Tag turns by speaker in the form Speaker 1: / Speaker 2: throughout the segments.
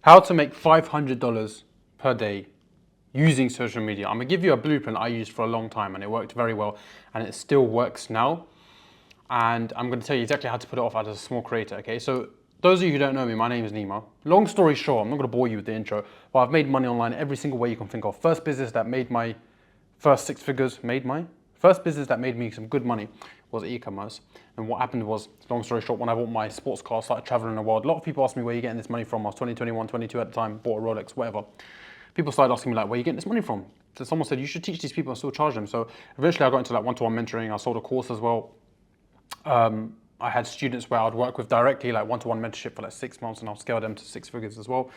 Speaker 1: How to make $500 per day using social media. I'm gonna give you a blueprint I used for a long time and it worked very well and it still works now. And I'm gonna tell you exactly how to put it off as a small creator, okay? So those of you who don't know me, my name is Nima. Long story short, I'm not gonna bore you with the intro, but I've made money online every single way you can think of. First business that made my first six figures, first business that made me some good money was e-commerce. And what happened was, long story short, when I bought my sports car, started traveling the world, a lot of people asked me, where are you getting this money from? I was 20, 21, 22 at the time, bought a Rolex, whatever. People started asking me like, where are you getting this money from? So someone said, you should teach these people and still charge them. So eventually I got into like one-to-one mentoring. I sold a course as well. I had students where I'd work with directly, like one-to-one mentorship for like 6 months, and I'll scale them to six figures as well.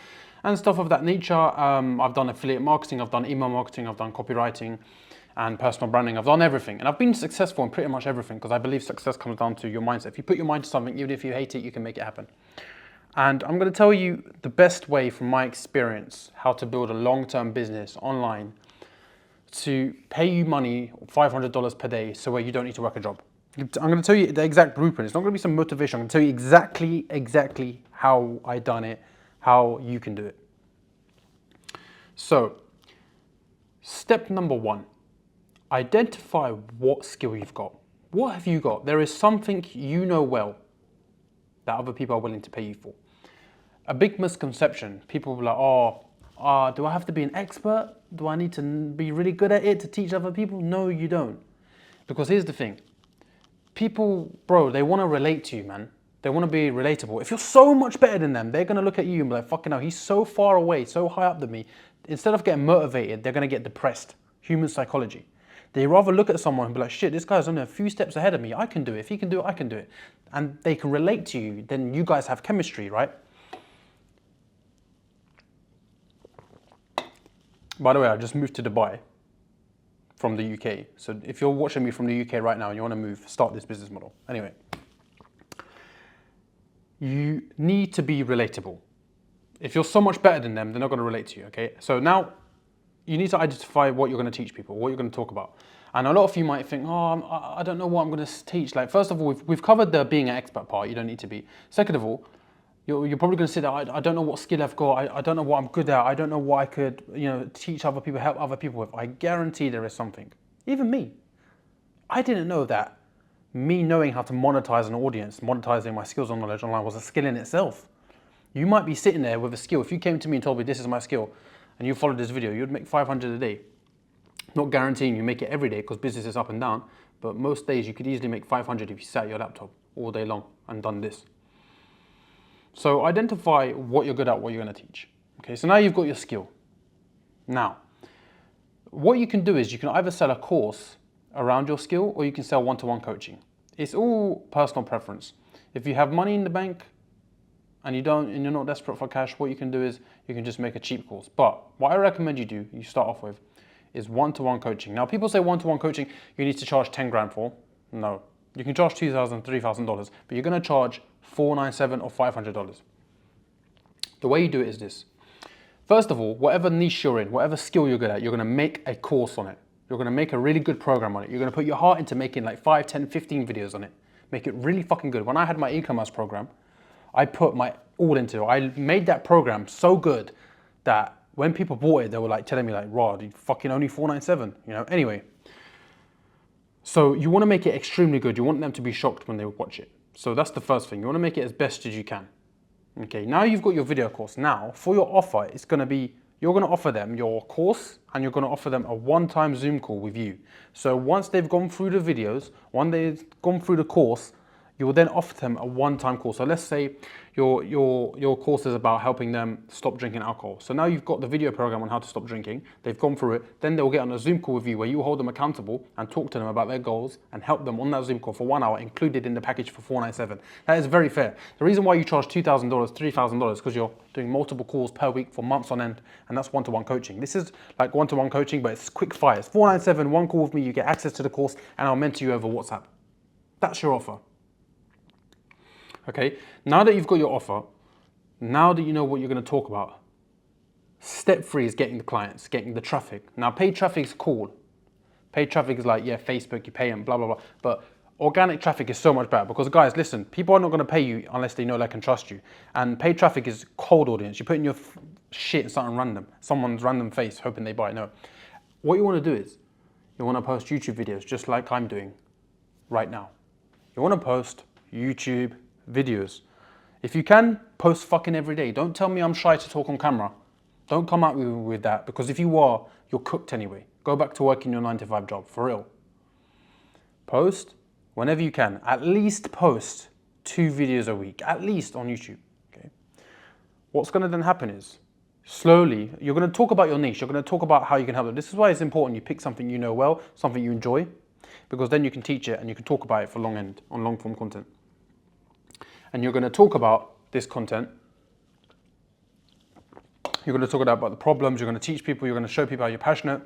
Speaker 1: And stuff of that nature. I've done affiliate marketing, I've done email marketing, I've done copywriting and personal branding. I've done everything. And I've been successful in pretty much everything because I believe success comes down to your mindset. If you put your mind to something, even if you hate it, you can make it happen. And I'm going to tell you the best way from my experience how to build a long-term business online to pay you money, $500 per day, so where you don't need to work a job. I'm going to tell you the exact blueprint. It's not going to be some motivation. I'm going to tell you exactly how I done it, how you can do it. So, step number one, identify what skill you've got. What have you got? There is something you know well that other people are willing to pay you for. A big misconception, people will be like, do I have to be an expert? Do I need to be really good at it to teach other people? No, you don't. Because here's the thing. People, bro, they want to relate to you, man. They want to be relatable. If you're so much better than them, they're going to look at you and be like, fucking hell, he's so far away, so high up than me. Instead of getting motivated, they're going to get depressed. Human psychology. They rather look at someone and be like, shit, this guy's only a few steps ahead of me. I can do it. If he can do it, I can do it. And they can relate to you. Then you guys have chemistry, right? By the way, I just moved to Dubai from the UK. So if you're watching me from the UK right now and you want to move, start this business model. Anyway, you need to be relatable. If you're so much better than them, they're not going to relate to you, okay? So now you need to identify what you're going to teach people, what you're going to talk about. And a lot of you might think, I don't know what I'm going to teach. Like, first of all, we've covered the being an expert part. You don't need to be. Second of all, you're probably going to say that I don't know what skill I've got. I don't know what I'm good at. I don't know what I could, teach other people, help other people with. I guarantee there is something. Even me. I didn't know that me knowing how to monetize an audience, monetizing my skills and knowledge online was a skill in itself. You might be sitting there with a skill. If you came to me and told me this is my skill and you followed this video, you'd make 500 a day. Not guaranteeing you make it every day because business is up and down, but most days you could easily make 500 if you sat at your laptop all day long and done this. So identify what you're good at, what you're going to teach. Okay, so now you've got your skill. Now, what you can do is you can either sell a course around your skill or you can sell one-to-one coaching. It's all personal preference. If you have money in the bank and you're not desperate for cash, what you can do is you can just make a cheap course. But what I recommend you do, you start off with, is one-to-one coaching. Now, people say one-to-one coaching, you need to charge 10 grand for. No, you can charge $2,000, $3,000, but you're going to charge $497 or $500. The way you do it is this. First of all, whatever niche you're in, whatever skill you're good at, you're going to make a course on it. You're going to make a really good program on it. You're going to put your heart into making like 5, 10, 15 videos on it. Make it really fucking good. When I had my e-commerce program, I put my all into it. I made that program so good that when people bought it, they were like telling me like, Rod, you fucking only $497, Anyway, so you want to make it extremely good. You want them to be shocked when they watch it. So that's the first thing. You want to make it as best as you can. Okay, now you've got your video course. Now, for your offer, it's going to be, you're going to offer them your course and you're going to offer them a one-time Zoom call with you. So once they've gone through the videos, once they've gone through the course, you will then offer them a one-time course. So let's say your course is about helping them stop drinking alcohol. So now you've got the video program on how to stop drinking. They've gone through it. Then they'll get on a Zoom call with you where you hold them accountable and talk to them about their goals and help them on that Zoom call for 1 hour, included in the package for $497. That is very fair. The reason why you charge $2,000, $3,000 because you're doing multiple calls per week for months on end, and that's one-to-one coaching. This is like one-to-one coaching, but it's quick fire. It's $497, one call with me, you get access to the course, and I'll mentor you over WhatsApp. That's your offer. Okay, now that you've got your offer, now that you know what you're going to talk about, step 3 is getting the clients, getting the traffic. Now, paid traffic is cool. Paid traffic is like, yeah, Facebook, you pay them, blah, blah, blah. But organic traffic is so much better because, guys, listen, people are not going to pay you unless they know, like, and trust you. And paid traffic is cold audience. You put in your shit in something random, someone's random face, hoping they buy it. No. What you want to do is you want to post YouTube videos just like I'm doing right now. You want to post YouTube videos. If you can, post fucking every day. Don't tell me I'm shy to talk on camera. Don't come out with that, because if you are, you're cooked anyway. Go back to working your 9-to-5 job, for real. Post whenever you can. At least post 2 videos a week, at least on YouTube. Okay. What's going to then happen is, slowly, you're going to talk about your niche. You're going to talk about how you can help them. This is why it's important you pick something you know well, something you enjoy, because then you can teach it and you can talk about it for on long form content. And you're going to talk about this content. You're going to talk about the problems, you're going to teach people, you're going to show people how you're passionate.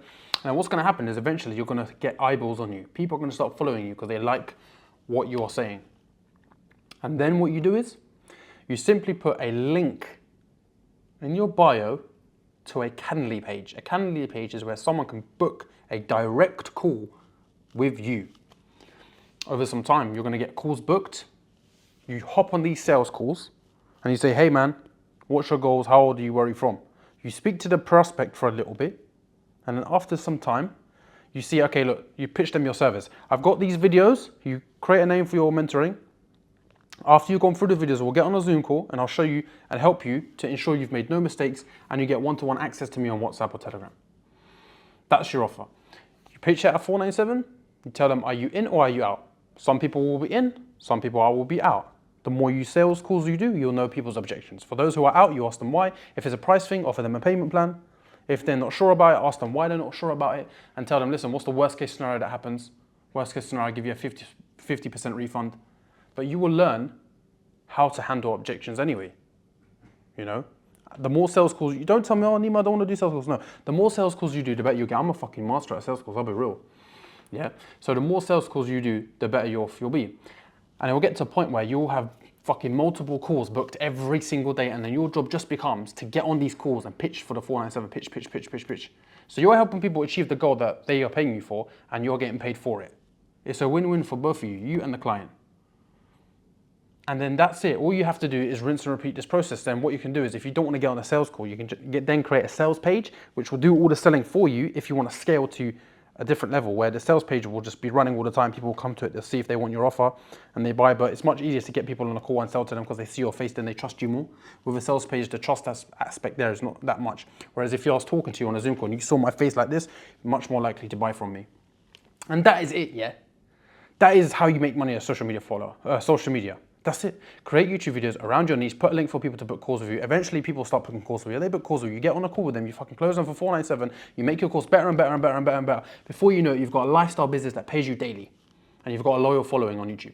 Speaker 1: And what's going to happen is eventually you're going to get eyeballs on you. People are going to start following you because they like what you are saying. And then what you do is you simply put a link in your bio to a Calendly page. A Calendly page is where someone can book a direct call with you. Over some time, you're going to get calls booked. You hop on these sales calls and you say, hey man, what's your goals? How old are you? Where are you from? You speak to the prospect for a little bit. And then after some time, you see, okay, look, you pitch them your service. I've got these videos. You create a name for your mentoring. After you've gone through the videos, we'll get on a Zoom call and I'll show you and help you to ensure you've made no mistakes and you get one-to-one access to me on WhatsApp or Telegram. That's your offer. You pitch it at $497. You tell them, are you in or are you out? Some people will be in, some people will be out. The more sales calls you do, you'll know people's objections. For those who are out, you ask them why. If it's a price thing, offer them a payment plan. If they're not sure about it, ask them why they're not sure about it and tell them, listen, what's the worst case scenario that happens? Worst case scenario, I give you a 50% refund. But you will learn how to handle objections anyway. You know, the more sales calls, you don't tell me, oh, Nima, I don't want to do sales calls. No, the more sales calls you do, the better you get. I'm a fucking master at sales calls, I'll be real. Yeah, so the more sales calls you do, the better you'll be. And it will get to a point where you'll have fucking multiple calls booked every single day, and then your job just becomes to get on these calls and pitch for the 497, pitch. So you're helping people achieve the goal that they are paying you for, and you're getting paid for it. It's a win-win for both of you, you and the client. And then that's it. All you have to do is rinse and repeat this process. Then what you can do is, if you don't want to get on a sales call, you can then create a sales page, which will do all the selling for you if you want to scale to a different level, where the sales page will just be running all the time. People will come to it, they'll see if they want your offer and they buy. But it's much easier to get people on a call and sell to them because they see your face, then they trust you more. With a sales page, the trust aspect there is not that much. Whereas if I was talking to you on a Zoom call and you saw my face like this, you're much more likely to buy from me. And that is it, yeah? That is how you make money as a social media. That's it. Create YouTube videos around your niche, put a link for people to book calls with you. Eventually people start booking calls with you. They book calls with you, you get on a call with them, you fucking close them for $497, you make your calls better and better and better and better and better. Before you know it, you've got a lifestyle business that pays you daily and you've got a loyal following on YouTube.